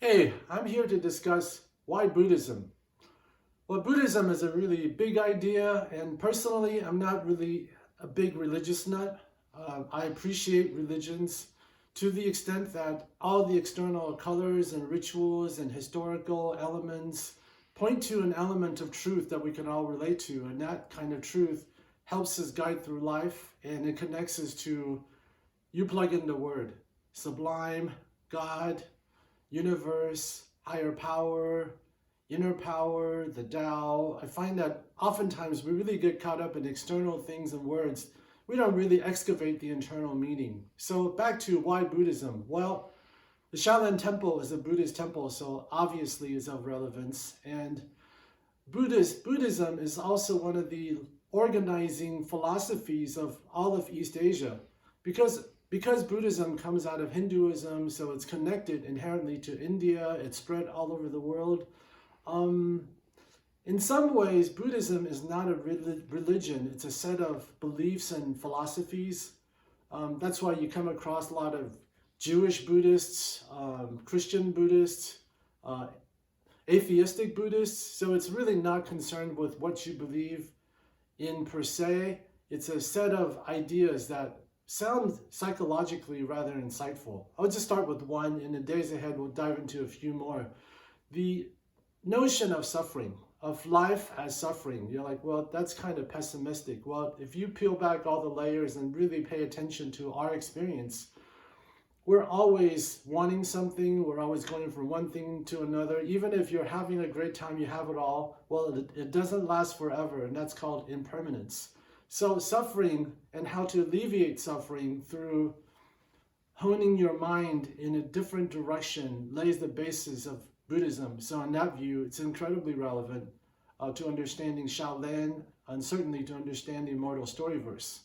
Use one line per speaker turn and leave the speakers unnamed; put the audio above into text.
Hey, I'm here to discuss why Buddhism. Well, Buddhism is a really big idea, and personally, I'm not really a big religious nut. I appreciate religions to the extent that all the external colors and rituals and historical elements point to an element of truth that we can all relate to, and that kind of truth helps us guide through life, and it connects us to, you plug in the word, sublime, God, universe, higher power, inner power, the Tao. I find that oftentimes we really get caught up in external things and words. We don't really excavate the internal meaning. So back to why Buddhism. Well, the Shaolin Temple is a Buddhist temple, so obviously is of relevance. And Buddhism is also one of the organizing philosophies of all of East Asia. Because Buddhism comes out of Hinduism, so it's connected inherently to India, it's spread all over the world. In some ways, Buddhism is not a religion, it's a set of beliefs and philosophies. That's why you come across a lot of Jewish Buddhists, Christian Buddhists, atheistic Buddhists. So it's really not concerned with what you believe in per se. It's a set of ideas that sound psychologically rather insightful. I'll just start with one. In the days ahead, we'll dive into a few more. The notion of suffering, of life as suffering. You're like, well, that's kind of pessimistic. Well, if you peel back all the layers and really pay attention to our experience, we're always wanting something. We're always going from one thing to another. Even if you're having a great time, you have it all. Well, it doesn't last forever, and that's called impermanence. So suffering and how to alleviate suffering through honing your mind in a different direction lays the basis of Buddhism. So in that view, it's incredibly relevant to understanding Shaolin and certainly to understand the Immortal storyverse.